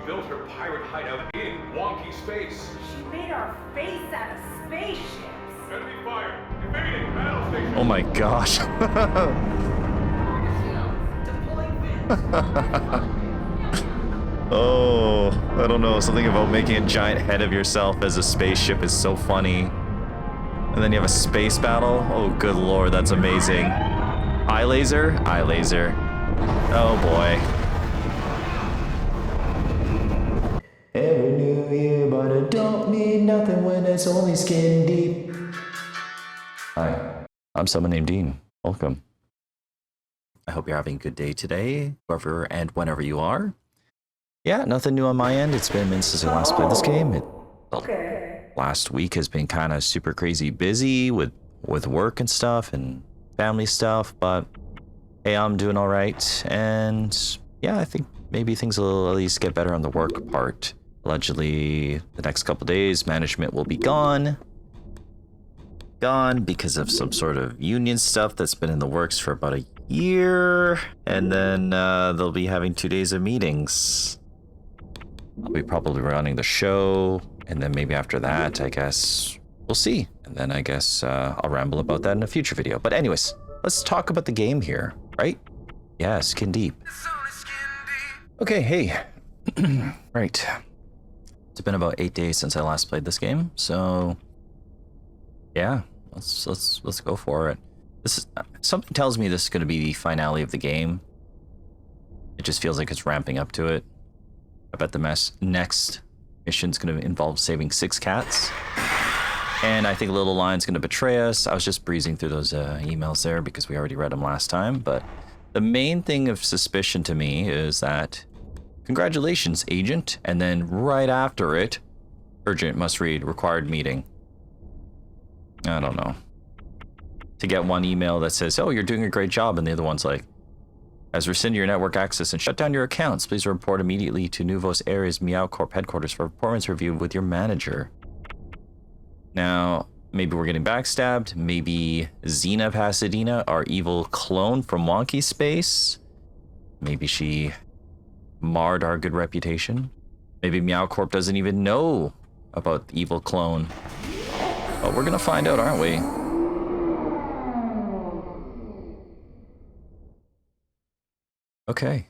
built her pirate hideout in Wonky Space. She made our face out of spaceships. Enemy fire! Invading battle station! Oh my gosh. Oh, I don't know. Something about making a giant head of yourself as a spaceship is so funny. And then you have a space battle. Oh, good lord, that's amazing. Eye laser? Eye laser. Oh boy. Every new year, but it don't mean nothing when it's only skin deep. Hi, I'm SomeoneNamedDean. Welcome. I hope you're having a good day today, whoever and whenever you are. Yeah, nothing new on my end. It's been a minute since I last played this game. Last week has been kind of super crazy busy with work and stuff and family stuff, but hey, I'm doing all right. And yeah, I think maybe things will at least get better on the work part. Allegedly, the next couple days, management will be gone because of some sort of union stuff that's been in the works for about a year. And then they'll be having 2 days of meetings. I'll be probably running the show, and then maybe after that, I guess we'll see. And then I guess I'll ramble about that in a future video. But anyways, let's talk about the game here, right? Yeah, skin deep. Okay, hey. Right. It's been about 8 days since I last played this game, so yeah, let's go for it. This is something tells me this is going to be the finale of the game. It just feels like it's ramping up to it. I bet the next mission's going to involve saving 6 cats. And I think Little Lion's going to betray us. I was just breezing through those emails there because we already read them last time. But the main thing of suspicion to me is that, congratulations, agent. And then right after it, urgent must read, required meeting. I don't know. To get one email that says, oh, you're doing a great job. And the other one's like, as rescind your network access and shut down your accounts, please report immediately to Nuvos Ares Meow Corp headquarters for a performance review with your manager. Now, maybe we're getting backstabbed. Maybe Nina Pasadena, our evil clone from Wonky Space. Maybe she marred our good reputation. Maybe Meow Corp doesn't even know about the evil clone. But we're gonna find out, aren't we? Okay.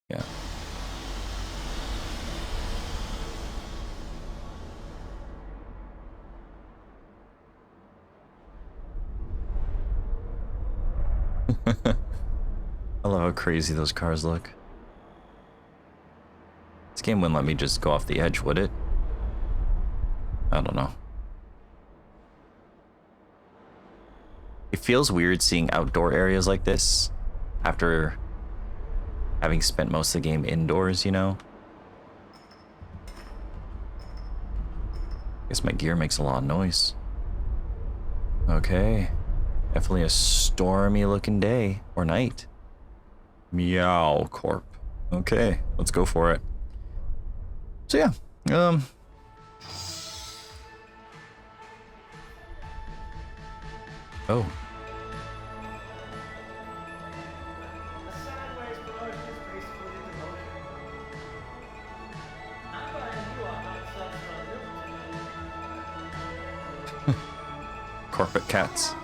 Yeah. I love how crazy those cars look. This game wouldn't let me just go off the edge, would it? I don't know. It feels weird seeing outdoor areas like this after having spent most of the game indoors, you know? I guess my gear makes a lot of noise. Okay. Definitely a stormy looking day or night. Meow Corp. Okay, let's go for it. So yeah, oh. Corporate cats.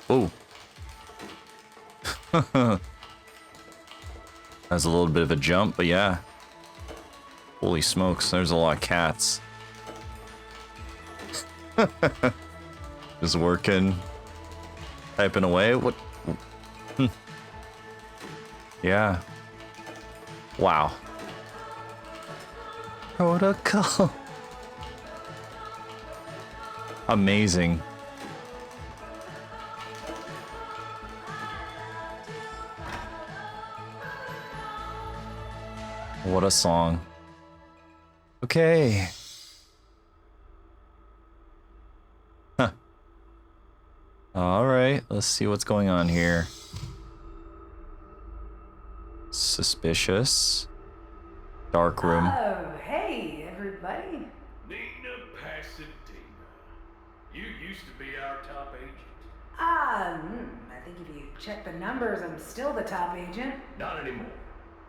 Oh. That's a little bit of a jump, but yeah. Holy smokes, there's a lot of cats. Just working. Typing away. What? Yeah. Wow. Protocol. Amazing. What a song. Okay. Alright, let's see what's going on here. Suspicious. Dark room. Oh, hey, everybody. Nina Pasadena. You used to be our top agent. I think if you check the numbers, I'm still the top agent. Not anymore.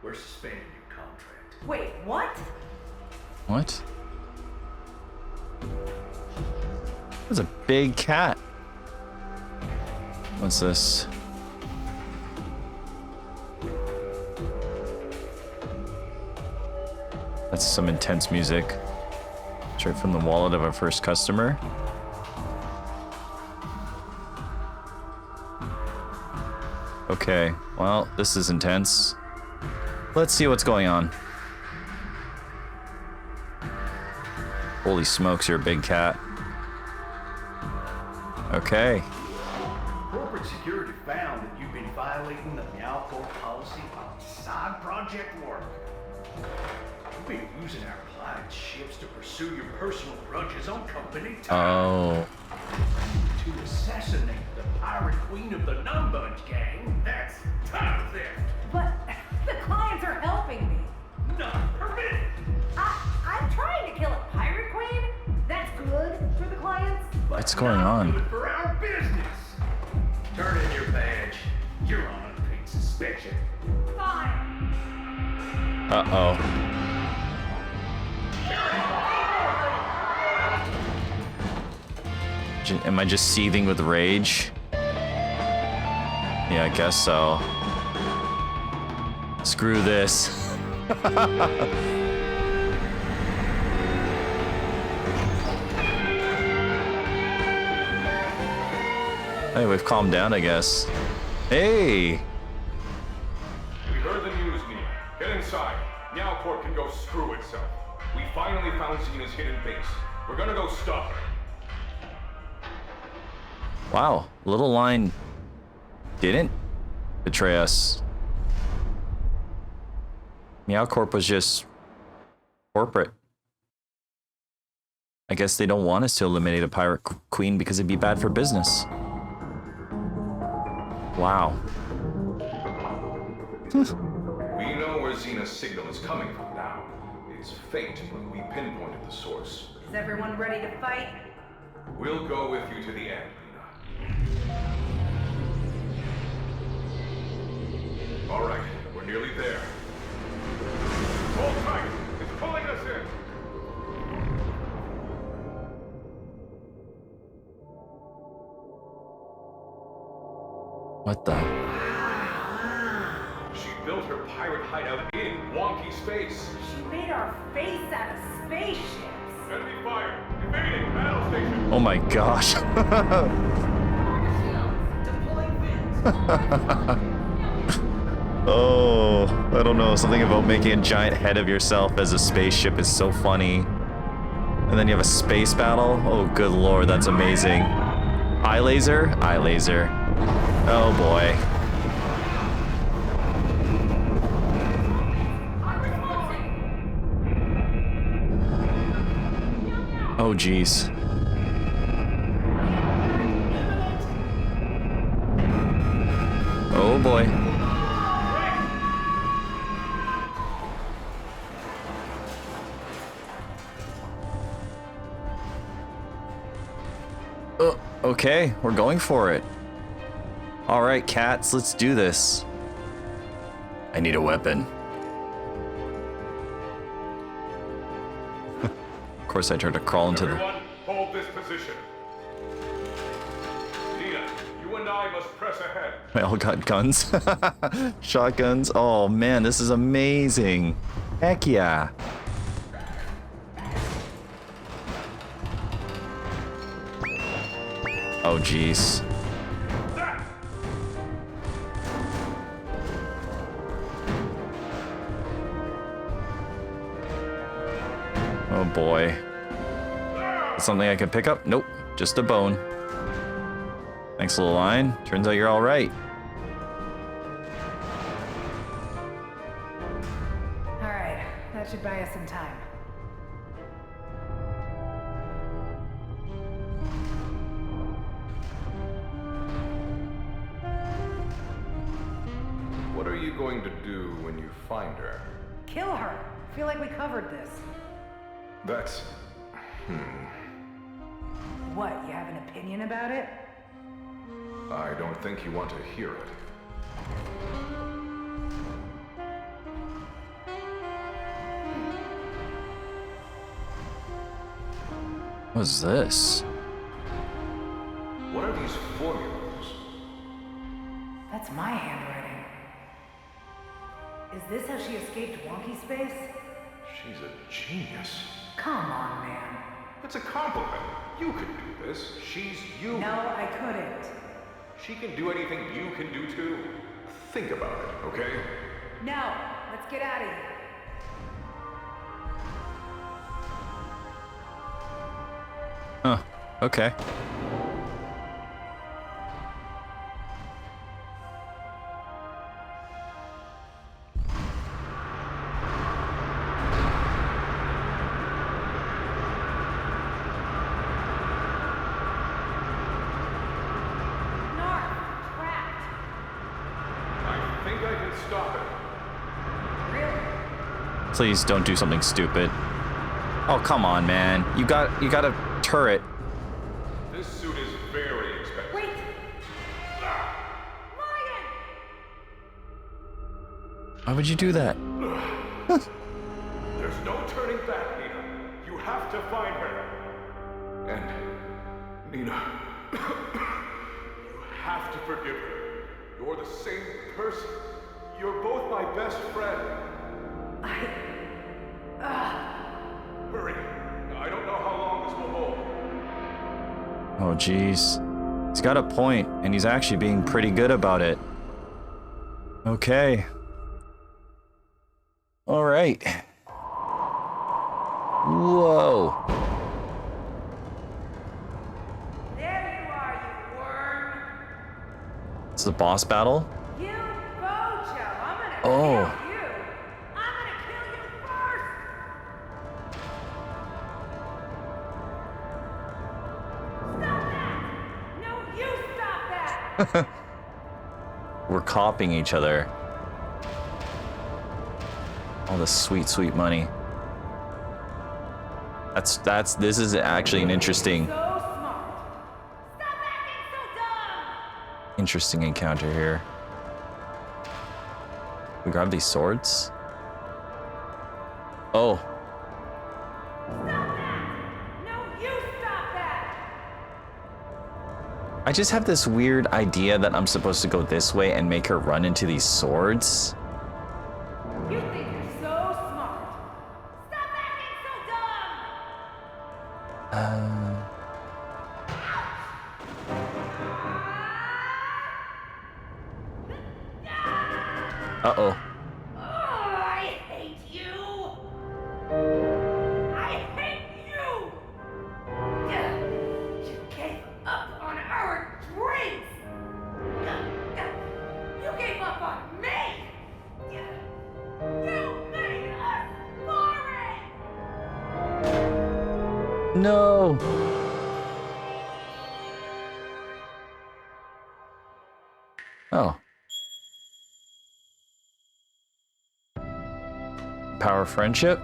We're suspending your contract. Wait, what? What? That's a big cat. What's this? That's some intense music. Straight from the wallet of our first customer. Okay, well, this is intense. Let's see what's going on. Holy smokes, you're a big cat. Okay. Corporate security found that you've been violating the Meow Corp policy on side project work. You've been using our client ships to pursue your personal grudges on company time. Oh. To assassinate the pirate queen of the Numb Bunch gang. That's time theft. But the clients are helping me. Not permitted. I'm trying to kill a pirate queen. That's good for the clients. But What's going not on? good for our business. Turn in your badge. You're on unpaid suspension. Fine. Uh-oh. Am I just seething with rage? Yeah, I guess so. Screw this. Hey, we've calmed down, I guess. Hey! We heard the news, Nina. Get inside. Meow Corp can go screw itself. We finally found Xena's hidden base. We're gonna go stop her. Wow, Little Line didn't betray us. Meow Corp was just corporate. I guess they don't want us to eliminate a pirate queen because it'd be bad for business. Wow. We know where Xena's signal is coming from now. It's faked, but we pinpointed the source. Is everyone ready to fight? We'll go with you to the end, Nina. All right, we're nearly there. Hold tight. It's pulling us in. What the? She built her pirate hideout in Wonky Space. She made our face out of spaceships. Enemy fire. Invading battle station. Oh my gosh. Oh, I don't know. Something about making a giant head of yourself as a spaceship is so funny. And then you have a space battle. Oh, good lord, that's amazing. Eye laser? Eye laser. Oh boy. Oh jeez. Oh boy. Okay, we're going for it. All right, cats, let's do this. I need a weapon. Of course, I tried to crawl into the... Everyone, hold this position. Nina, you and I must press ahead. They all got guns. Shotguns. Oh man, this is amazing. Heck yeah. Oh jeez. Oh boy. Something I can pick up? Nope, just a bone. Thanks, little line. Turns out you're all right. All right, that should buy us some time. going to do when you find her? Kill her. I feel like we covered this. That's... What, you have an opinion about it? I don't think you want to hear it. What's this? What are these formulas? That's my handwriting. Is this how she escaped Wonky Space? She's a genius. Come on, man. It's a compliment. You can do this. She's you. No, I couldn't. She can do anything you can do too. Think about it, okay? No, let's get out of here. Huh. Okay. Stop it. Really? Please don't do something stupid. Oh, come on, man. You got a turret. This suit is very expensive. Wait! Lion! Why would you do that? There's no turning back, Nina. You have to find her. And, Nina, you have to forgive her. You're the same person. You're both my best friend. Hurry. I don't know how long this will hold. Oh, jeez. He's got a point, and he's actually being pretty good about it. Okay. All right. Whoa. There you are, you worm! It's the boss battle? You Bojo! I'm gonna Oh. kill you! I'm gonna kill you first! Stop that! No, you stop that! We're copying each other. All the sweet, sweet money. This is actually an interesting, So smart! Stop acting so dumb! interesting encounter here. We grab these swords? Oh. Stop that! No, you stop that! I just have this weird idea that I'm supposed to go this way and make her run into these swords. You think you're so smart! Stop acting so dumb! Uh-oh. Oh, I hate you! I hate you! You gave up on our dreams! You gave up on me! You made us boring! No. Oh. Power of friendship?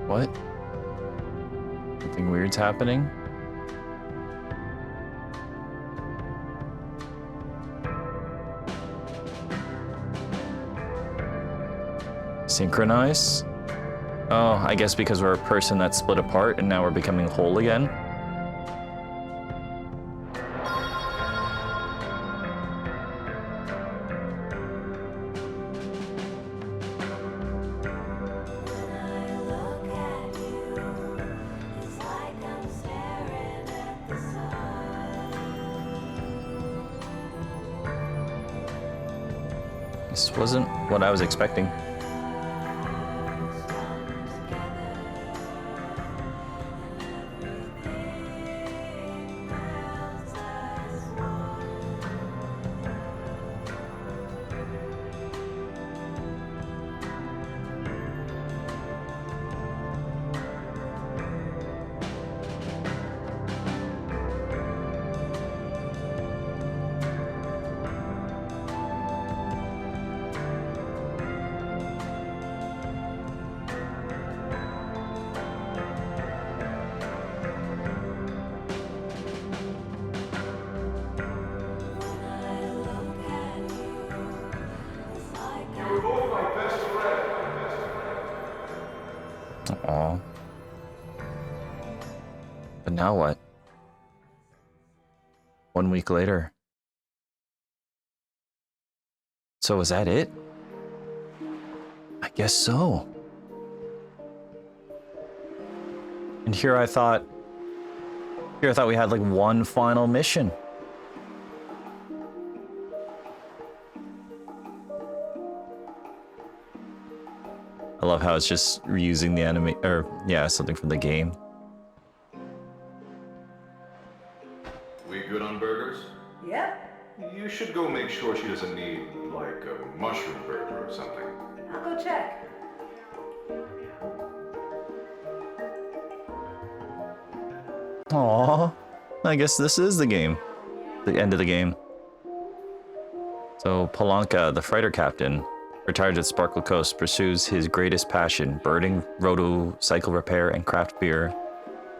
What? Something weird's happening? Synchronize? Oh, I guess because we're a person that's split apart and now we're becoming whole again. This wasn't what I was expecting. Aw. But now what? 1 week later. So is that it? I guess so. And here I thought we had like one final mission. I love how it's just reusing the anime, or yeah, something from the game. We good on burgers? Yep. You should go make sure she doesn't need, like, a mushroom burger or something. I'll go check. Aww. I guess this is the game. The end of the game. So Palanca, the freighter captain, retired at Sparkle Coast, pursues his greatest passion, birding, roto, cycle repair, and craft beer.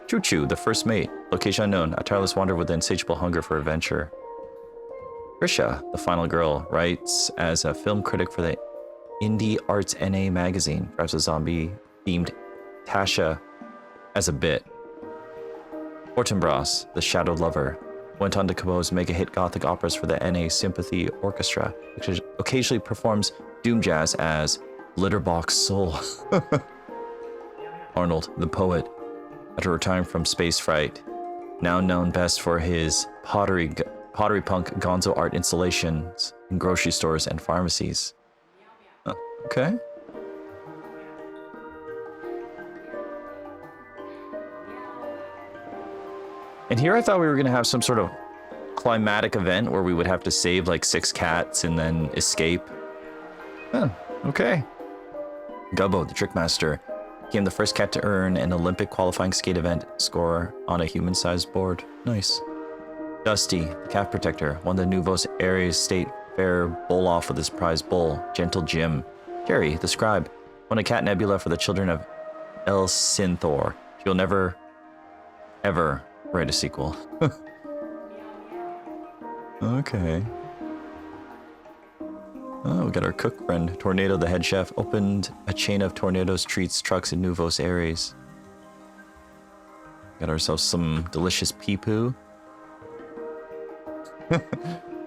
Choo Choo, the first mate, location unknown, a tireless wanderer with insatiable hunger for adventure. Trisha, the final girl, writes as a film critic for the Indie Arts NA magazine, drives a zombie-themed Tasha as a bit. Fortinbras, the shadowed lover, went on to compose mega-hit gothic operas for the NA Sympathy Orchestra, which occasionally performs doom jazz as Litterbox Soul. Arnold, the poet, after retiring from Space Fright, now known best for his pottery punk gonzo art installations in grocery stores and pharmacies. Okay. And here I thought we were going to have some sort of climatic event where we would have to save like 6 cats and then escape. Huh, okay. Gubbo, the Trickmaster, became the first cat to earn an Olympic qualifying skate event score on a human-sized board. Nice. Dusty, the Cat Protector, won the Nuvos Aires State Fair bowl-off with his prize bull, Gentle Jim. Carrie, the Scribe, won a cat nebula for the children of El Synthor. She'll never, ever write a sequel. Okay. Oh, we got our cook friend. Tornado, the head chef, opened a chain of Tornado's Treats trucks in Nuvos Aires. Got ourselves some delicious pee-poo.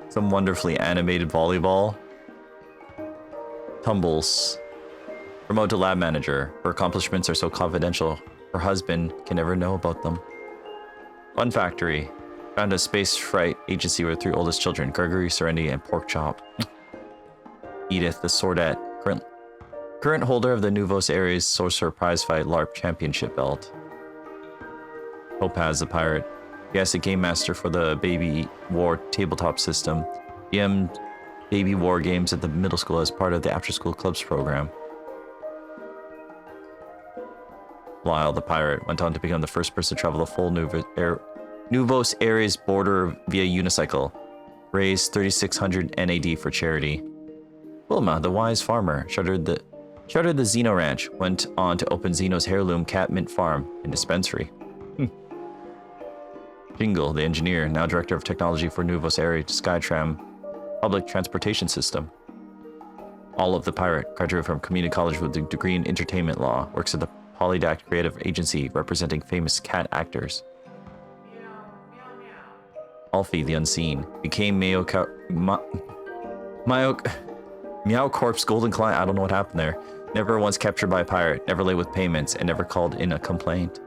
Some wonderfully animated volleyball. Tumbles. Promote to lab manager. Her accomplishments are so confidential, her husband can never know about them. Fun Factory. Found a space fright agency with 3 oldest children, Gregory, Serenity, and Porkchop. Edith, the Swordette, current holder of the Nuvos Aires Sorcerer Prize Fight LARP Championship belt. Topaz, the pirate. Yes, a game master for the Baby War tabletop system. DM'd Baby War games at the middle school as part of the After School Clubs program. Lyle, the pirate, went on to become the first person to travel the full Nuvos Aires border via unicycle. Raised 3,600 NAD for charity. Wilma, the wise farmer, shuttered the Xeno Ranch, went on to open Xeno's heirloom cat mint farm and dispensary. Jingle, the engineer, now director of technology for Nuvos Aires Skytram public transportation system. Olive, the pirate, graduated from community college with a degree in entertainment law, works at the Polydact Creative Agency representing famous cat actors. Alfie, the unseen, became Meow Corp's golden client. I don't know what happened there. Never once captured by a pirate, never late with payments, and never called in a complaint.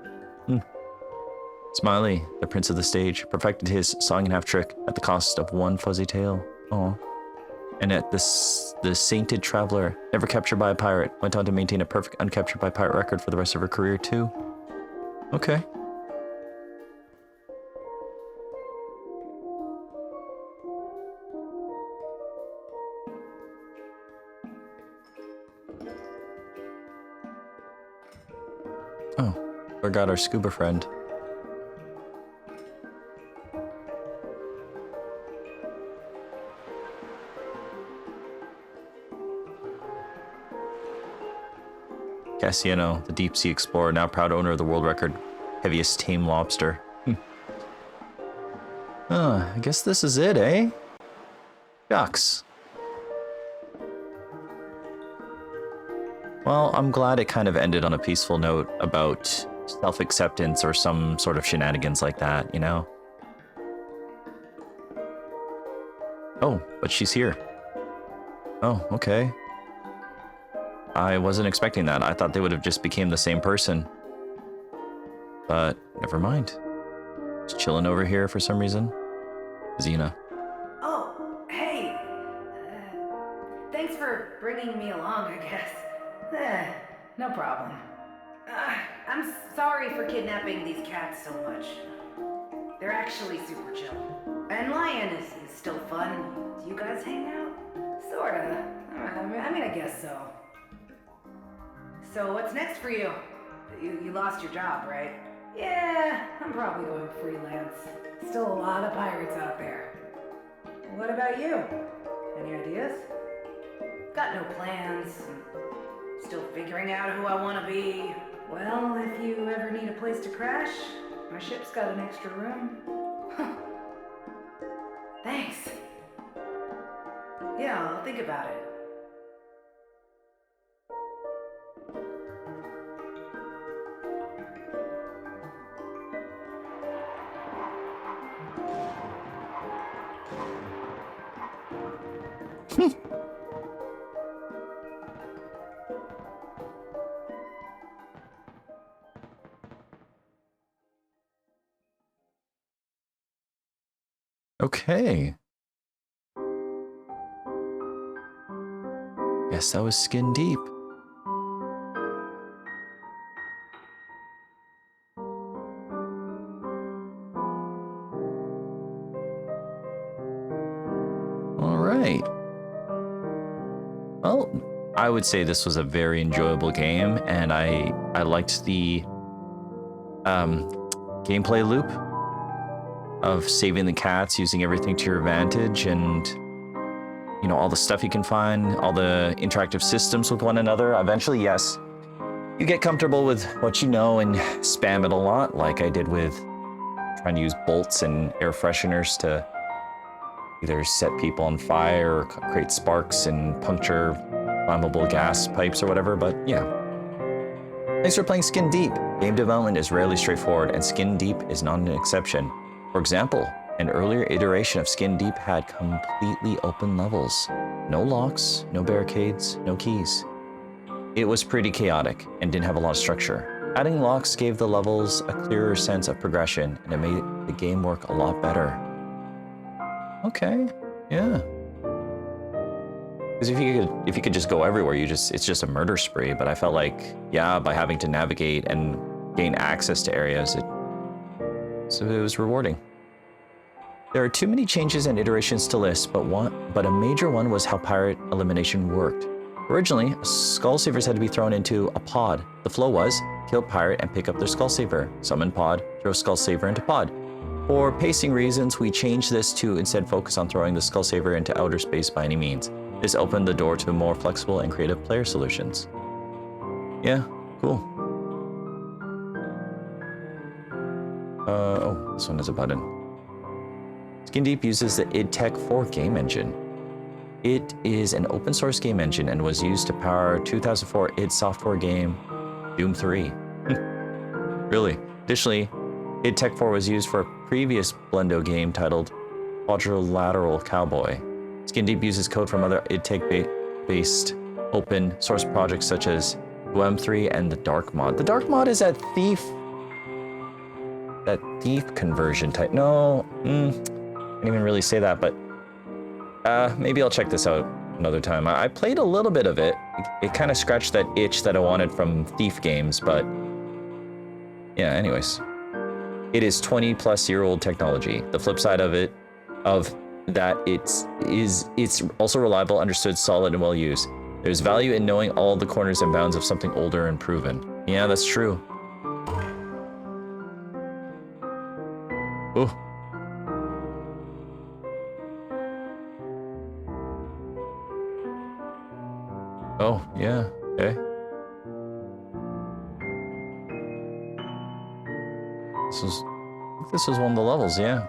Smiley, the prince of the stage, perfected his song and half trick at the cost of 1 fuzzy tail. Aw. And at the Sainted Traveler, never captured by a pirate, went on to maintain a perfect uncaptured by pirate record for the rest of her career too. Okay. Oh, forgot our scuba friend. Cassiano, the deep sea explorer, now proud owner of the world record heaviest tame lobster. I guess this is it, eh? Ducks. Well, I'm glad it kind of ended on a peaceful note about self-acceptance or some sort of shenanigans like that, you know? Oh, but she's here. Oh, okay. I wasn't expecting that. I thought they would have just became the same person. But never mind. Just chilling over here for some reason. Xena. Oh, hey. Thanks for bringing me along, I guess. No problem. I'm sorry for kidnapping these cats so much. They're actually super chill. And Lion is still fun. Do you guys hang out? Sorta. I mean, I guess so. So what's next for you? You lost your job, right? Yeah, I'm probably going freelance. Still a lot of pirates out there. What about you? Any ideas? Got no plans. Still figuring out who I want to be. Well, if you ever need a place to crash, my ship's got an extra room. Thanks. Yeah, I'll think about it. Okay. Guess that was skin deep. All right. Well, I would say this was a very enjoyable game, and I liked the gameplay loop of saving the cats, using everything to your advantage, and you know, all the stuff you can find, all the interactive systems with one another. Eventually, yes, you get comfortable with what you know and spam it a lot, like I did with trying to use bolts and air fresheners to either set people on fire or create sparks and puncture flammable gas pipes or whatever, but yeah. Thanks for playing Skin Deep. Game development is rarely straightforward, and Skin Deep is not an exception. For example, an earlier iteration of Skin Deep had completely open levels. No locks, no barricades, no keys. It was pretty chaotic and didn't have a lot of structure. Adding locks gave the levels a clearer sense of progression, and it made the game work a lot better. Okay, yeah. Because if you could just go everywhere, it's just a murder spree. But I felt like, yeah, by having to navigate and gain access to areas, so it was rewarding. There are too many changes and iterations to list, but a major one was how pirate elimination worked. Originally, skull savers had to be thrown into a pod. The flow was kill pirate and pick up their skull saver, summon pod, throw skull saver into pod. For pacing reasons, we changed this to instead focus on throwing the skull saver into outer space by any means. This opened the door to more flexible and creative player solutions. Yeah, cool. Oh, this one has a button. Skin Deep uses the id Tech 4 game engine. It is an open source game engine and was used to power 2004 id Software game Doom 3. Really? Additionally, id Tech 4 was used for a previous Blendo game titled Quadrilateral Cowboy. Skin Deep uses code from other id Tech based open source projects such as WM3 and the Dark Mod. The Dark Mod is that thief conversion type. No, can't even really say that, but maybe I'll check this out another time. I played a little bit of it. It kind of scratched that itch that I wanted from thief games, but yeah, anyways. It is 20-plus-year-old technology. The flip side of that it's also reliable, understood, solid, and well used. There's value in knowing all the corners and bounds of something older and proven. Yeah, that's true. Oh. Oh, yeah, okay. This was one of the levels, yeah.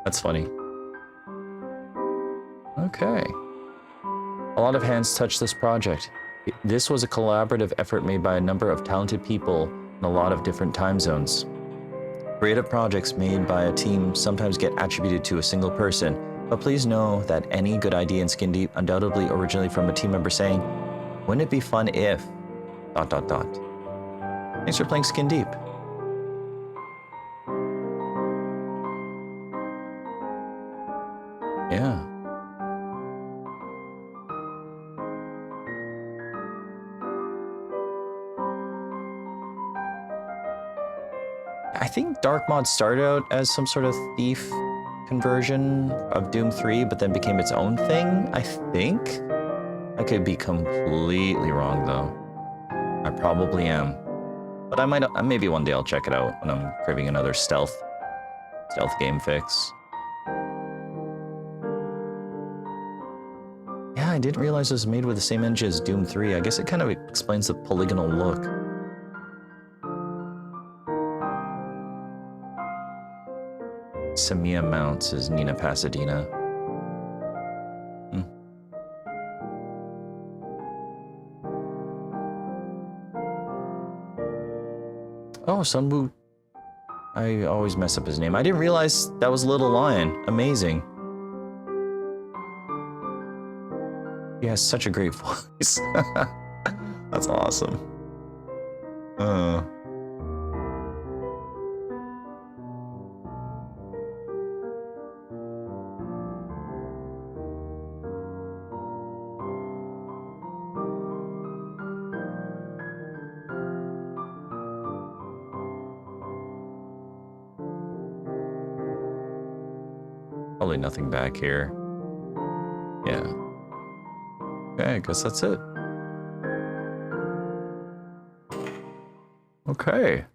That's funny. Okay. A lot of hands touched this project. This was a collaborative effort made by a number of talented people in a lot of different time zones. Creative projects made by a team sometimes get attributed to a single person, but please know that any good idea in Skin Deep undoubtedly originally from a team member saying, "Wouldn't it be fun if... ... Thanks for playing Skin Deep. Yeah. I think Dark Mod started out as some sort of thief conversion of Doom 3, but then became its own thing, I think? I could be completely wrong, though. I probably am. But I might, maybe one day I'll check it out when I'm craving another stealth game fix. Yeah, I didn't realize it was made with the same engine as Doom 3. I guess it kind of explains the polygonal look. Samia mounts is Nina Pasadena. Oh, Sunwoo. I always mess up his name. I didn't realize that was Little Lion. Amazing. He has such a great voice. That's awesome. Probably nothing back here. Yeah. Okay, I guess that's it. Okay.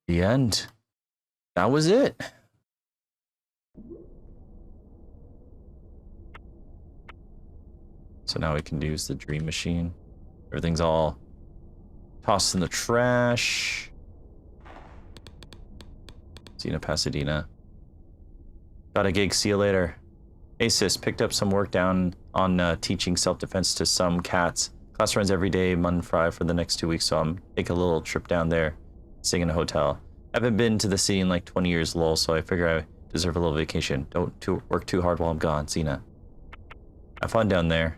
The end. That was it. So now we can use the dream machine. Everything's all tossed in the trash. Nina Pasadena. Got a gig, see you later. Hey sis, picked up some work down on teaching self-defense to some cats. Class runs every day, Monday, Friday for the next 2 weeks, so I'm taking a little trip down there, staying in a hotel. I haven't been to the city in like 20 years, lol, so I figure I deserve a little vacation. Don't work too hard while I'm gone, Zena. Have fun down there.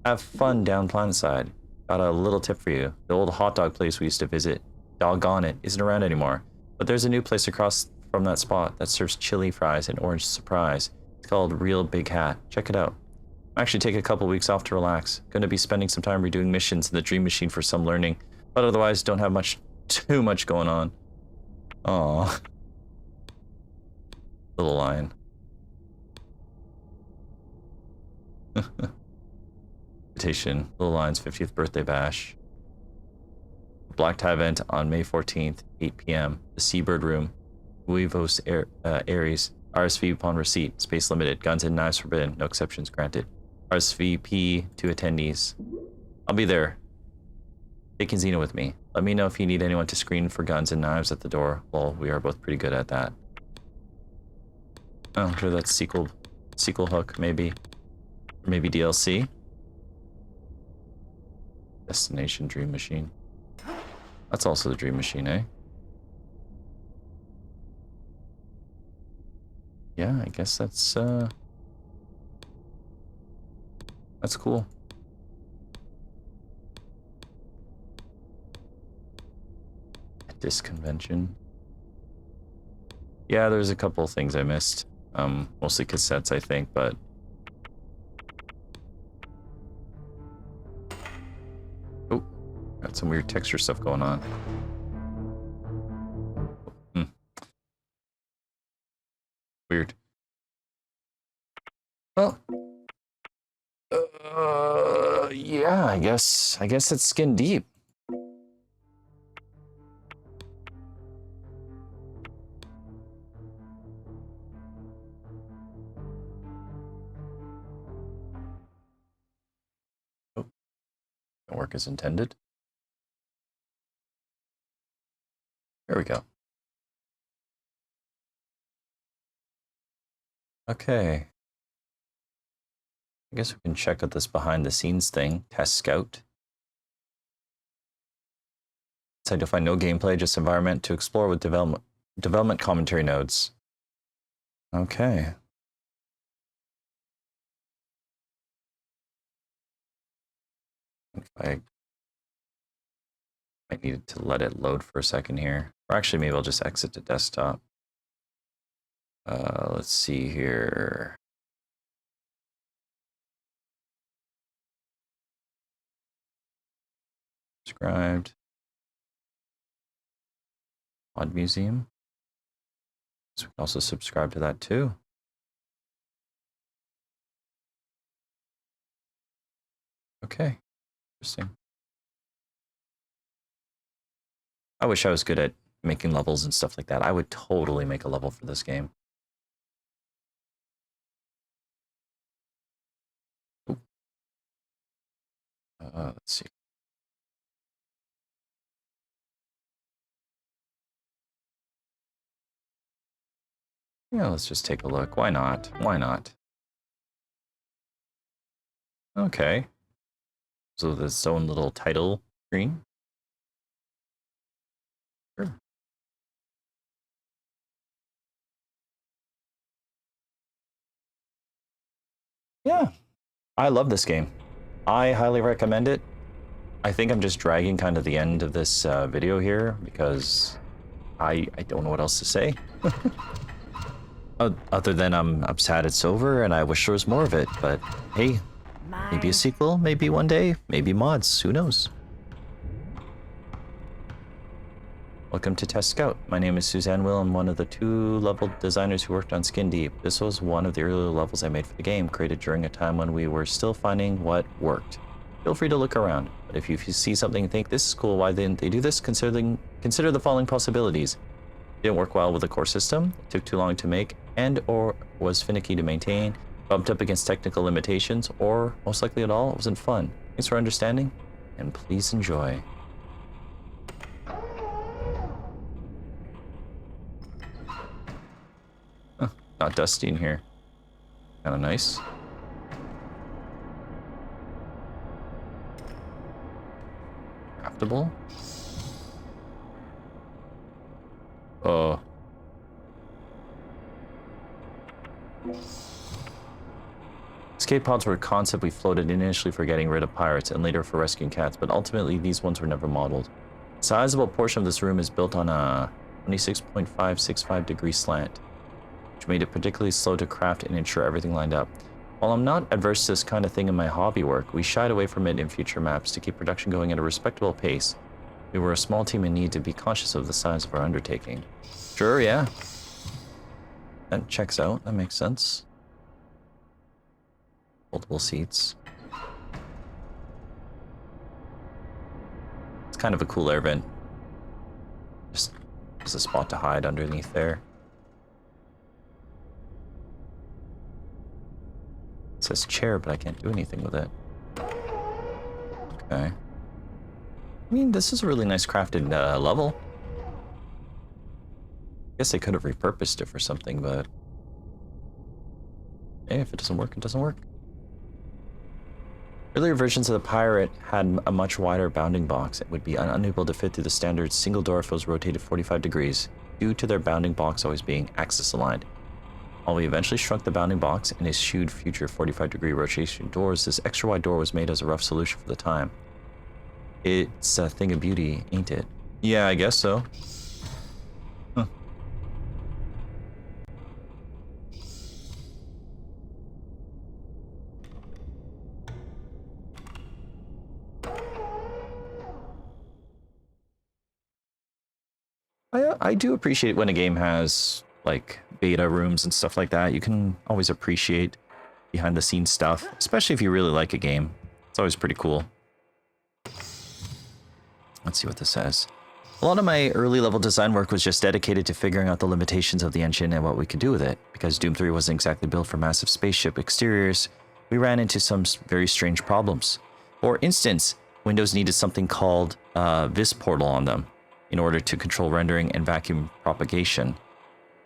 Have fun down Planetside. Got a little tip for you. The old hot dog place we used to visit, doggone it, isn't around anymore. But there's a new place across from that spot that serves chili fries and orange surprise. It's called Real Big Hat. Check it out. I'm actually taking a couple weeks off to relax. Gonna be spending some time redoing missions in the Dream Machine for some learning, but otherwise don't have too much going on. Aww. Little lion. Invitation. Little Lion's 50th birthday bash. Black tie event on May 14th, 8 p.m. The Seabird Room. Huevos Aries. RSV upon receipt. Space limited. Guns and knives forbidden. No exceptions granted. RSVP to attendees. I'll be there. Taking Xena with me. Let me know if you need anyone to screen for guns and knives at the door. Well, we are both pretty good at that. Oh, I'm sure that's sequel hook, maybe. Or maybe DLC. Destination Dream Machine. That's also the Dream Machine, eh? Yeah, I guess that's cool. At this convention. Yeah, there's a couple things I missed. Mostly cassettes, I think, but oh, got some weird texture stuff going on. Weird. Well, yeah, I guess it's Skin Deep. Oh, don't work as intended. There we go. Okay. I guess we can check out this behind the scenes thing. Test scout. Site to find no gameplay, just environment to explore with development commentary nodes. Okay. I needed to let it load for a second here. Or actually, maybe I'll just exit to desktop. Let's see here. Subscribed. Odd Museum. So we can also subscribe to that too. Okay. Interesting. I wish I was good at making levels and stuff like that. I would totally make a level for this game. Let's see. Yeah, let's just take a look. Why not? Why not? Okay. So there's its own little title screen. Sure. Yeah. I love this game. I highly recommend it. I think I'm just dragging kind of the end of this video here because I don't know what else to say. Other than I'm sad it's over and I wish there was more of it, but hey, maybe a sequel, maybe one day, maybe mods, who knows? Welcome to Test Scout. My name is Suzanne Will. I'm one of the 2 level designers who worked on Skin Deep. This was one of the earlier levels I made for the game, created during a time when we were still finding what worked. Feel free to look around, but if you see something and think this is cool, why didn't they do this? Consider the following possibilities. It didn't work well with the core system, it took too long to make, and or was finicky to maintain, bumped up against technical limitations, or most likely at all, it wasn't fun. Thanks for understanding, and please enjoy. Huh, not dusty in here. Kinda nice. Craftable. Oh. Escape pods were a concept we floated initially for getting rid of pirates and later for rescuing cats, but ultimately these ones were never modeled. A sizable portion of this room is built on a 26.565 degree slant, which made it particularly slow to craft and ensure everything lined up. While I'm not adverse to this kind of thing in my hobby work, we shied away from it in future maps to keep production going at a respectable pace. We were a small team in need to be conscious of the size of our undertaking. Sure, yeah. That checks out, that makes sense. Multiple seats. It's kind of a cool air vent. Just a spot to hide underneath there. It says chair, but I can't do anything with it. Okay. I mean, this is a really nice crafted level. I guess they could have repurposed it for something, but hey, if it doesn't work, it doesn't work. Earlier versions of the Pirate had a much wider bounding box. It would be unable to fit through the standard single door if it was rotated 45 degrees, due to their bounding box always being axis aligned. While we eventually shrunk the bounding box and eschewed future 45-degree rotation doors, this extra wide door was made as a rough solution for the time. It's a thing of beauty, ain't it? Yeah, I guess so. Huh. I do appreciate when a game has like beta rooms and stuff like that. You can always appreciate behind the scenes stuff, especially if you really like a game. It's always pretty cool. Let's see what this says. A lot of my early level design work was just dedicated to figuring out the limitations of the engine and what we could do with it. Because Doom 3 wasn't exactly built for massive spaceship exteriors, we ran into some very strange problems. For instance, Windows needed something called Vis portal on them in order to control rendering and vacuum propagation.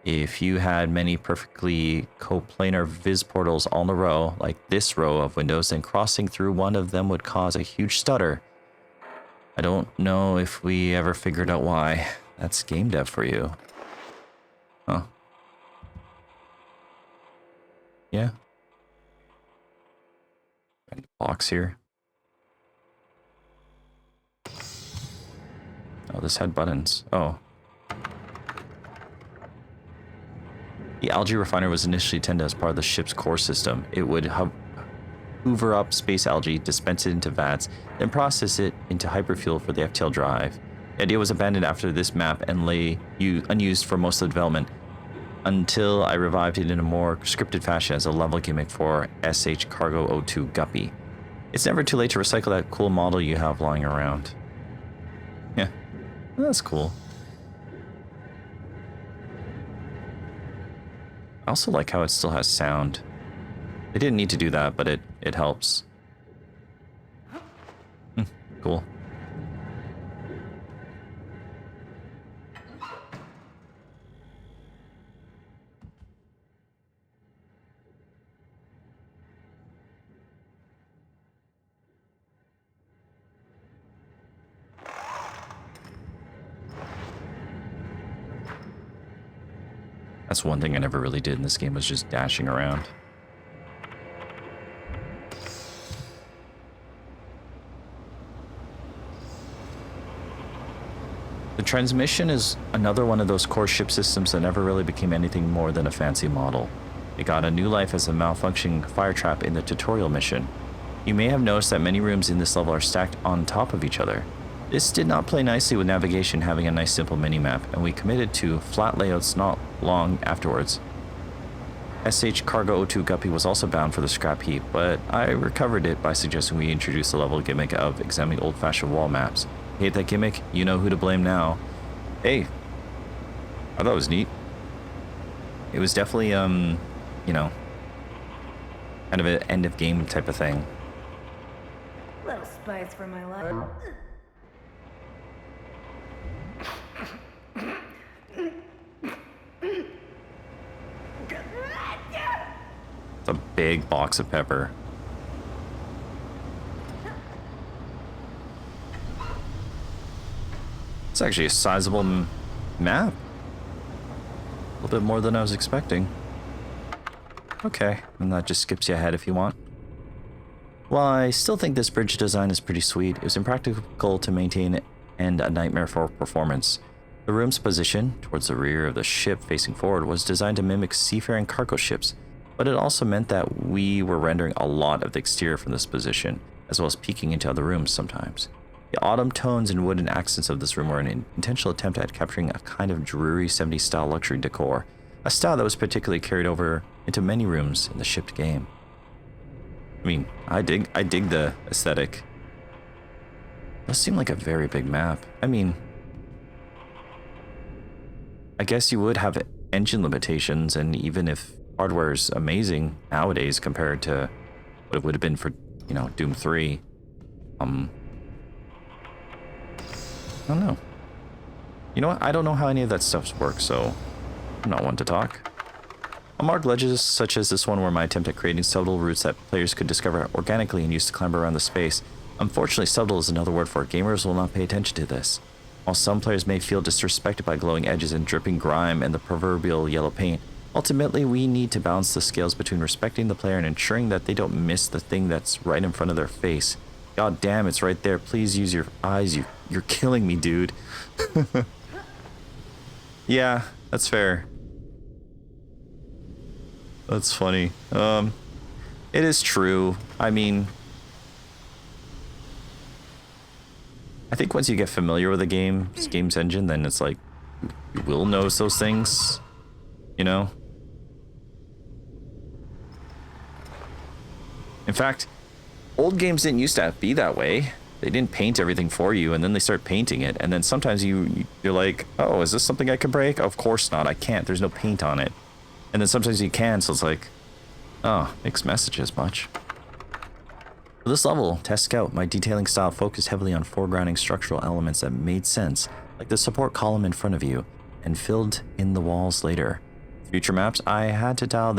If you had many perfectly coplanar viz portals all in a row, like this row of windows, then crossing through one of them would cause a huge stutter. I don't know if we ever figured out why. That's game dev for you. Huh. Yeah. Box here. Oh, this had buttons. Oh. The algae refiner was initially intended as part of the ship's core system. It would hoover up space algae, dispense it into vats, then process it into hyperfuel for the FTL drive. The idea was abandoned after this map and lay unused for most of the development, until I revived it in a more scripted fashion as a level gimmick for SH Cargo O2 Guppy. It's never too late to recycle that cool model you have lying around. Yeah, that's cool. I also like how it still has sound. They didn't need to do that, but it helps. Cool. That's one thing I never really did in this game, was just dashing around. The transmission is another one of those core ship systems that never really became anything more than a fancy model. It got a new life as a malfunctioning fire trap in the tutorial mission. You may have noticed that many rooms in this level are stacked on top of each other. This did not play nicely with navigation having a nice simple minimap, and we committed to flat layouts not long afterwards. SH Cargo O2 Guppy was also bound for the scrap heap, but I recovered it by suggesting we introduce the level gimmick of examining old-fashioned wall maps. Hate that gimmick? You know who to blame now. Hey, I thought it was neat. It was definitely, you know, kind of an end of game type of thing. Little spice for my life. It's a big box of pepper. It's actually a sizable map. A little bit more than I was expecting. Okay, and that just skips you ahead if you want. While I still think this bridge design is pretty sweet, it was impractical to maintain and a nightmare for performance. The room's position, towards the rear of the ship facing forward, was designed to mimic seafaring cargo ships, but it also meant that we were rendering a lot of the exterior from this position, as well as peeking into other rooms sometimes. The autumn tones and wooden accents of this room were an intentional attempt at capturing a kind of dreary 70s style luxury decor, a style that was particularly carried over into many rooms in the shipped game. I mean, I dig the aesthetic. It does seem like a very big map. I mean, I guess you would have engine limitations, and even if hardware is amazing nowadays compared to what it would have been for, you know, Doom 3, I don't know. You know what? I don't know how any of that stuff works, so I'm not one to talk. I'll mark ledges such as this one were my attempt at creating subtle routes that players could discover organically and use to climb around the space. Unfortunately, subtle is another word for it. Gamers will not pay attention to this. While some players may feel disrespected by glowing edges and dripping grime and the proverbial yellow paint, ultimately we need to balance the scales between respecting the player and ensuring that they don't miss the thing that's right in front of their face. God damn, it's right there. Please use your eyes. You're killing me, dude. Yeah, that's fair. That's funny. It is true. I mean, I think once you get familiar with the game's engine, then it's like, you will notice those things, you know? In fact, old games didn't used to be that way. They didn't paint everything for you, and then they start painting it, and then sometimes you're like, oh, is this something I can break? Of course not, I can't, there's no paint on it. And then sometimes you can, so it's like, oh, mixed messages much. For this level, Test Scout, my detailing style focused heavily on foregrounding structural elements that made sense, like the support column in front of you, and filled in the walls later. future maps, I had to dial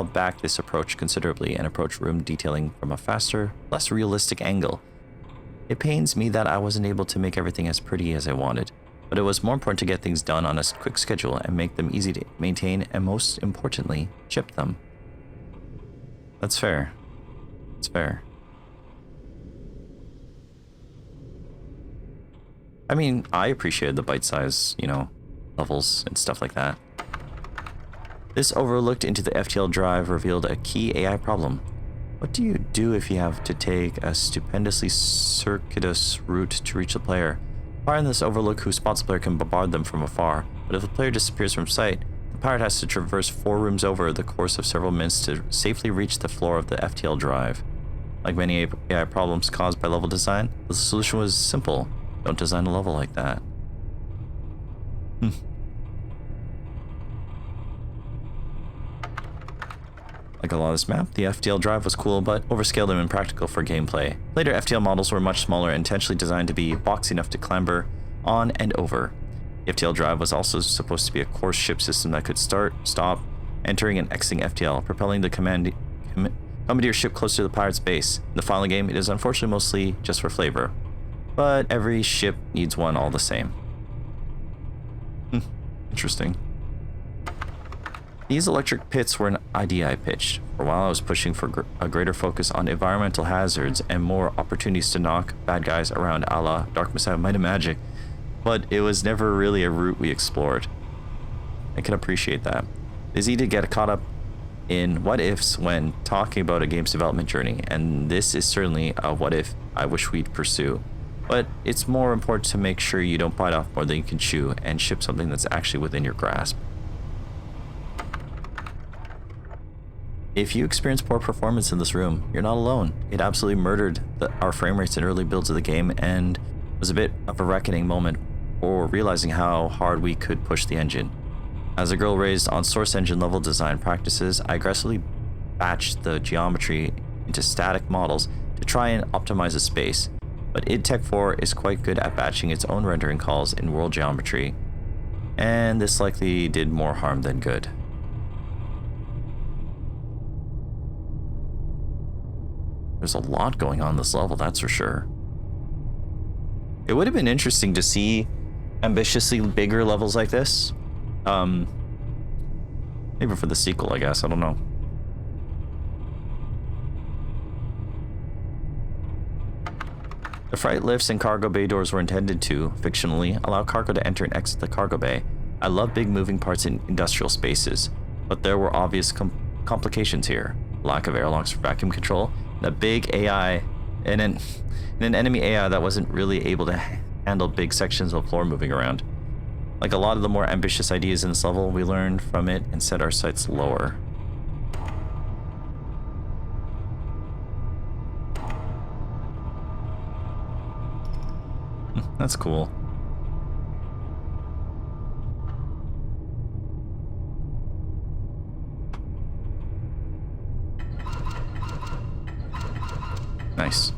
back this approach considerably and approach room detailing from a faster, less realistic angle. It pains me that I wasn't able to make everything as pretty as I wanted, but it was more important to get things done on a quick schedule and make them easy to maintain and, most importantly, ship them. That's fair. It's fair. I mean, I appreciated the bite-size, levels and stuff like that. This overlooked into the FTL drive revealed a key AI problem. What do you do if you have to take a stupendously circuitous route to reach the player? The pirate in this overlook who spots the player can bombard them from afar, but if the player disappears from sight, the pirate has to traverse 4 rooms over the course of several minutes to safely reach the floor of the FTL drive. Like many AI problems caused by level design, the solution was simple. Don't design a level like that. Like a lot of this map, the FTL drive was cool, but overscaled and impractical for gameplay. Later FTL models were much smaller and intentionally designed to be boxy enough to clamber on and over. The FTL drive was also supposed to be a course ship system that could start, stop, entering and exiting FTL, propelling the commandeer ship closer to the pirate's base. In the final game, it is unfortunately mostly just for flavor. But every ship needs one all the same. Interesting. These electric pits were an idea I pitched. For a while I was pushing for a greater focus on environmental hazards and more opportunities to knock bad guys around a la Dark Messiah Might and Magic, but it was never really a route we explored. I can appreciate that. It's easy to get caught up in what ifs when talking about a game's development journey, and this is certainly a what if I wish we'd pursue. But it's more important to make sure you don't bite off more than you can chew and ship something that's actually within your grasp. If you experience poor performance in this room, you're not alone. It absolutely murdered our frame rates in early builds of the game and was a bit of a reckoning moment for realizing how hard we could push the engine. As a girl raised on source engine level design practices, I aggressively batched the geometry into static models to try and optimize the space, but id Tech 4 is quite good at batching its own rendering calls in world geometry, and this likely did more harm than good. There's a lot going on this level, that's for sure. It would have been interesting to see ambitiously bigger levels like this. Maybe for the sequel, I guess. I don't know. The freight lifts and cargo bay doors were intended to, fictionally, allow cargo to enter and exit the cargo bay. I love big moving parts in industrial spaces, but there were obvious complications here. Lack of airlocks for vacuum control, and a big AI, and an enemy AI that wasn't really able to handle big sections of floor moving around. Like a lot of the more ambitious ideas in this level, we learned from it and set our sights lower. That's cool. Nice.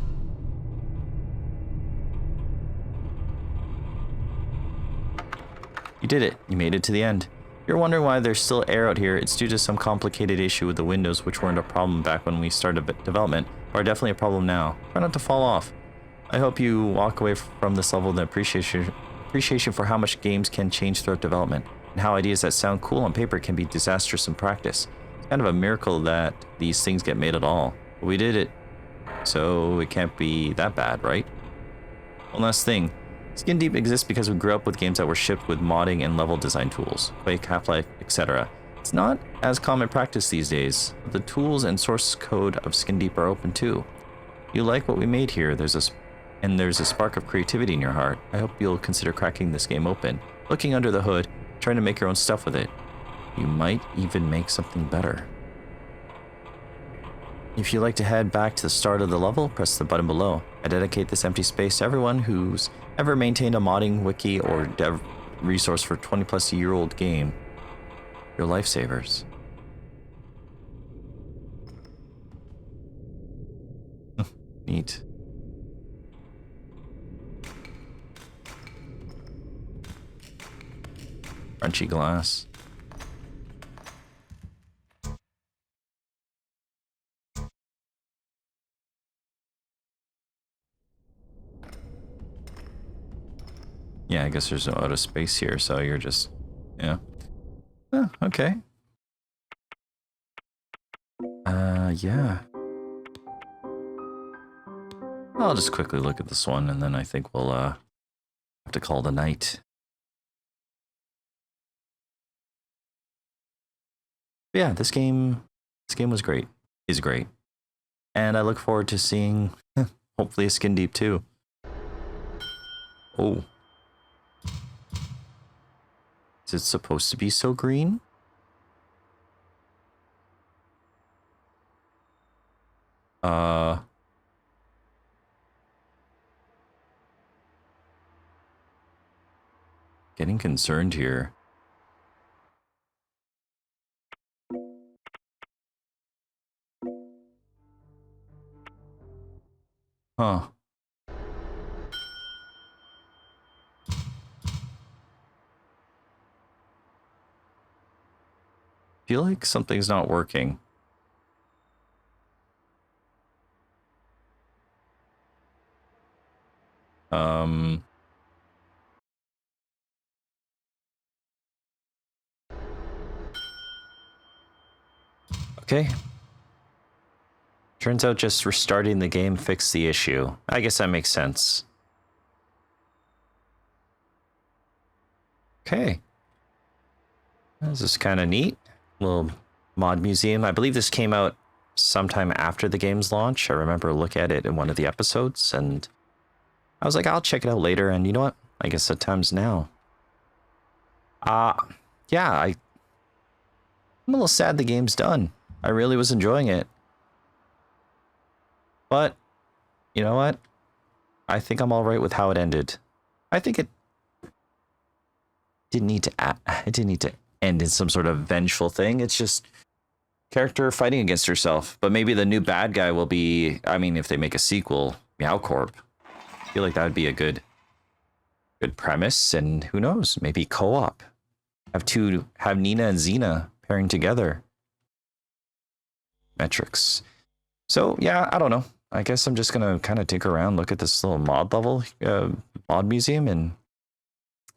You did it. You made it to the end. If you're wondering why there's still air out here, it's due to some complicated issue with the windows, which weren't a problem back when we started development, but are definitely a problem now. Try not to fall off. I hope you walk away from this level with appreciation for how much games can change throughout development, and how ideas that sound cool on paper can be disastrous in practice. It's kind of a miracle that these things get made at all. But we did it, so it can't be that bad, right? One last thing. Skin Deep exists because we grew up with games that were shipped with modding and level design tools, Quake, Half-Life, etc. It's not as common practice these days, but the tools and source code of Skin Deep are open too. You like what we made here, there's a spark of creativity in your heart. I hope you'll consider cracking this game open, looking under the hood, trying to make your own stuff with it. You might even make something better. If you'd like to head back to the start of the level, press the button below. I dedicate this empty space to everyone who's ever maintained a modding, wiki, or dev resource for a 20-plus-year-old game. Your lifesavers. Neat. Crunchy glass. Yeah, I guess there's no outer space here, so you're just... Yeah. Oh, okay. Yeah. I'll just quickly look at this one, and then I think we'll, have to call the night. But yeah, this game was great. Is great. And I look forward to seeing, hopefully, a Skin Deep too. Oh. Is it supposed to be so green? Getting concerned here. Huh. Feel like something's not working. Okay. Turns out just restarting the game fixed the issue. I guess that makes sense. Okay. This is kind of neat. Little mod museum. I believe this came out sometime after the game's launch. I remember looking at it in one of the episodes, and I was like, I'll check it out later. And you know what? I guess the time's now. Yeah, I'm a little sad the game's done. I really was enjoying it. But, you know what? I think I'm all right with how it ended. I think it didn't need to end in some sort of vengeful thing. It's just character fighting against herself. But maybe the new bad guy will be, I mean, if they make a sequel, Meow Corp. I feel like that would be a good premise, and who knows, maybe co-op. Have Nina and Xena pairing together. Metrics. So yeah, I don't know. I guess I'm just gonna kind of tinker around, look at this little mod level, mod museum, and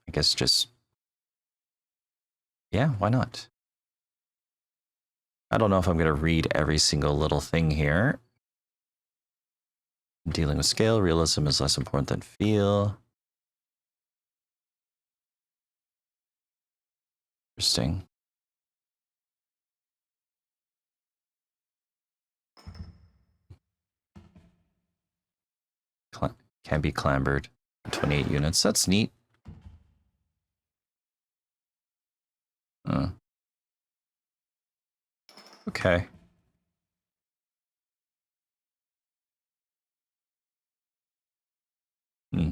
I guess just, yeah, why not? I don't know if I'm gonna read every single little thing here. Dealing with scale, realism is less important than feel. Interesting. Can be clambered. 28 units. That's neat. Okay. Hmm.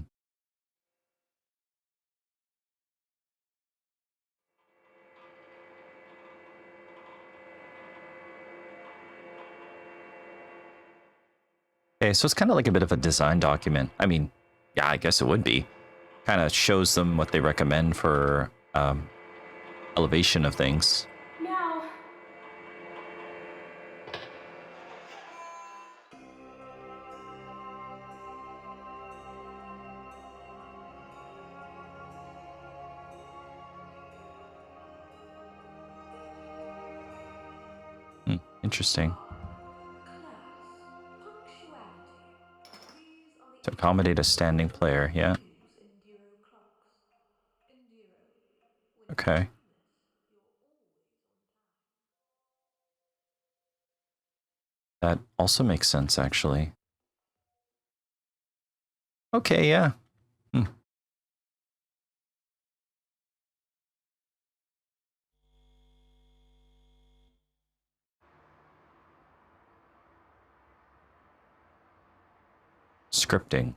Okay, so it's kind of like a bit of a design document. I mean, yeah, I guess it would be. Kind of shows them what they recommend for elevation of things. Now. Interesting. To accommodate a standing player, yeah. Okay. That also makes sense, actually. Okay, yeah. Scripting.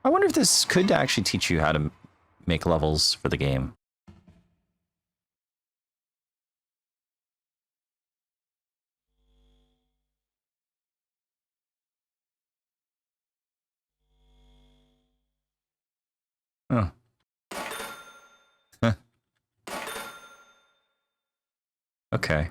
I wonder if this could actually teach you how to make levels for the game. Huh. Okay.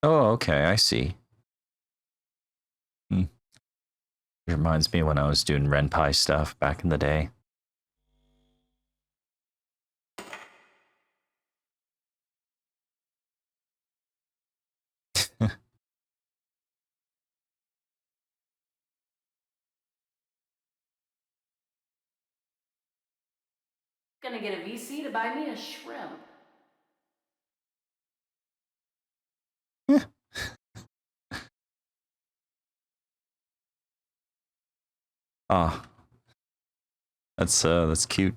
Oh, okay, I see. It reminds me when I was doing Renpai stuff back in the day. Gonna get a VC to buy me a shrimp. Ah, that's cute.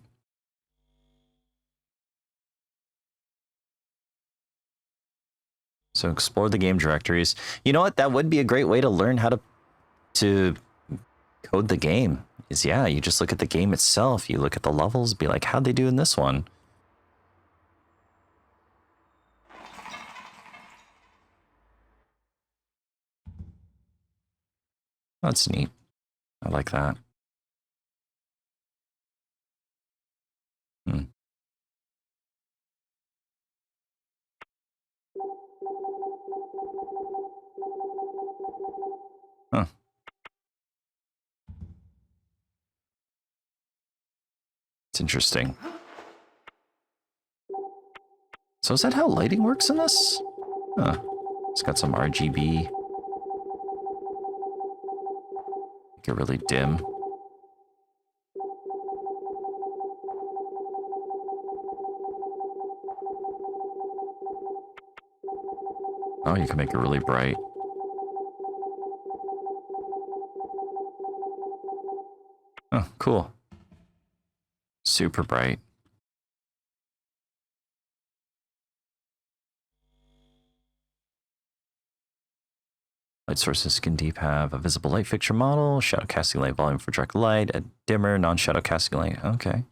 So explore the game directories. You know what? That would be a great way to learn how to code the game. Is yeah, you just look at the game itself. You look at the levels, be like, how'd they do in this one? That's neat. I like that. Huh. It's interesting. So is that how lighting works in this? Huh. It's got some RGB. Make it really dim. Oh, you can make it really bright. Oh, cool. Super bright. Light sources can deep have a visible light fixture model, shadow casting light volume for direct light, a dimmer, non-shadow casting light. Okay.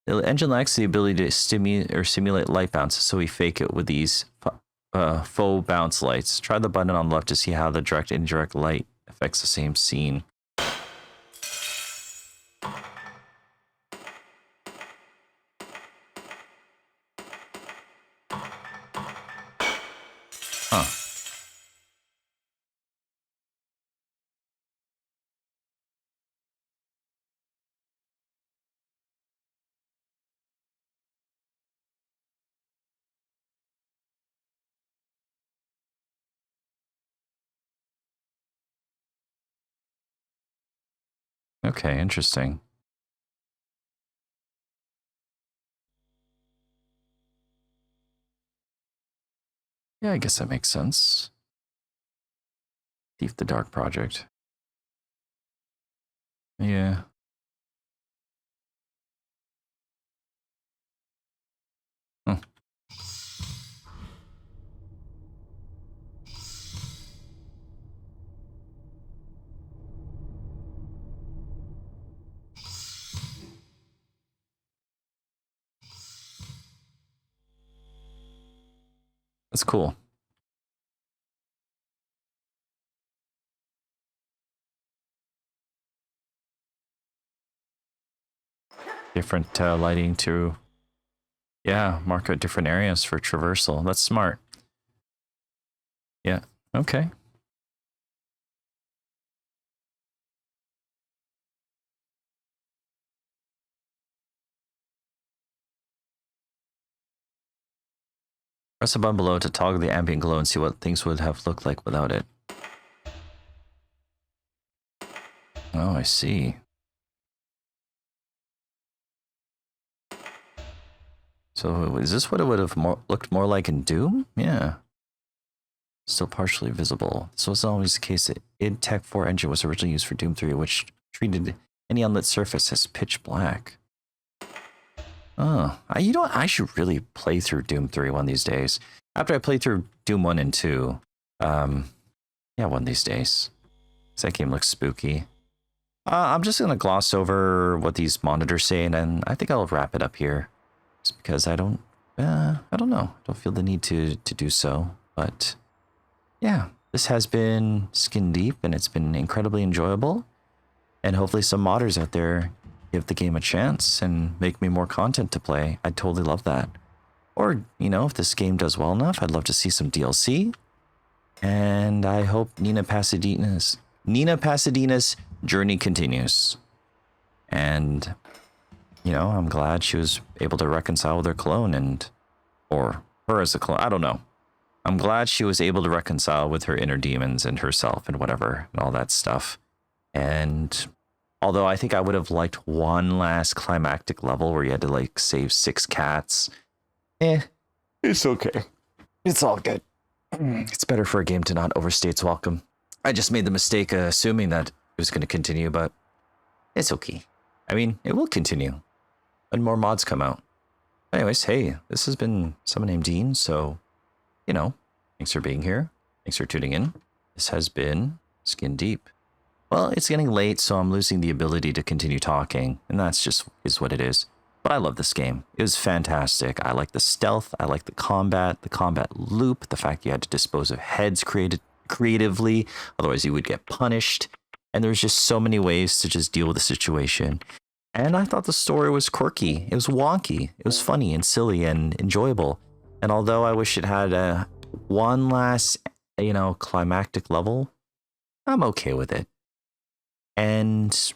The engine lacks the ability to simulate light bounces, so we fake it with these faux bounce lights. Try the button on the left to see how the direct and indirect light affects the same scene. Huh. Okay, interesting. Yeah, I guess that makes sense. Thief the Dark Project. Yeah. Huh. That's cool. Different lighting to, yeah, mark out different areas for traversal. That's smart. Yeah, okay. Press a button below to toggle the ambient glow and see what things would have looked like without it. Oh, I see. So is this what it would have looked more like in Doom? Yeah. Still partially visible. This wasn't always the case. The id Tech 4 engine was originally used for Doom 3, which treated any unlit surface as pitch black. Oh, you know what? I should really play through Doom 3 one of these days. After I play through Doom 1 and 2. Yeah, one of these days. That game looks spooky. I'm just going to gloss over what these monitors say, and then I think I'll wrap it up here. Just because I don't know. I don't feel the need to do so. But yeah, this has been skin deep, and it's been incredibly enjoyable. And hopefully some modders out there give the game a chance and make me more content to play. I'd totally love that. Or, you know, if this game does well enough, I'd love to see some DLC. And I hope Nina Pasadena's journey continues. And, you know, I'm glad she was able to reconcile with her clone or her as a clone. I don't know. I'm glad she was able to reconcile with her inner demons and herself and whatever and all that stuff. And although I think I would have liked one last climactic level where you had to like save 6 cats. It's okay. It's all good. It's better for a game to not overstay its welcome. I just made the mistake of assuming that it was going to continue, but it's okay. I mean, it will continue when more mods come out. Anyways, hey, this has been SomeoneNamedDean, so, you know, thanks for being here. Thanks for tuning in. This has been Skin Deep. Well, it's getting late, so I'm losing the ability to continue talking, and that's just is what it is. But I love this game. It was fantastic. I like the stealth. I like the combat loop, the fact you had to dispose of heads creatively, otherwise you would get punished. And there's just so many ways to just deal with the situation. And I thought the story was quirky. It was wonky. It was funny and silly and enjoyable. And although I wish it had one last, you know, climactic level, I'm okay with it. And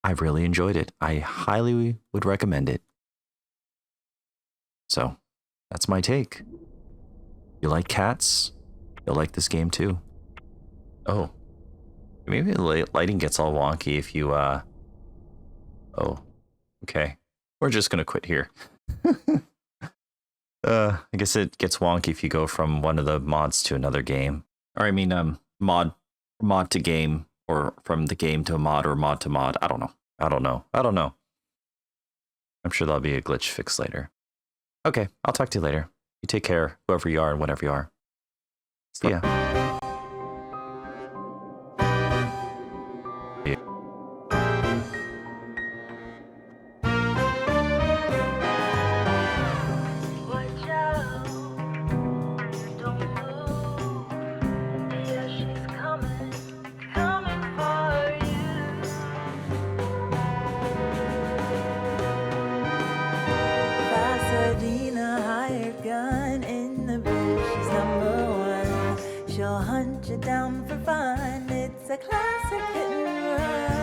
I really enjoyed it. I highly would recommend it. So, that's my take. You like cats? You'll like this game too. Oh. Maybe the lighting gets all wonky if you, Oh. Okay. We're just gonna quit here. I guess it gets wonky if you go from one of the mods to another game. Or I mean, mod to game. Or from the game to a mod or mod to mod. I don't know. I'm sure there'll be a glitch fixed later. Okay, I'll talk to you later. You take care, whoever you are and whatever you are. See ya. Pasadena, hired gun in the bush. She's #1. She'll hunt you down for fun. It's a classic hit and run.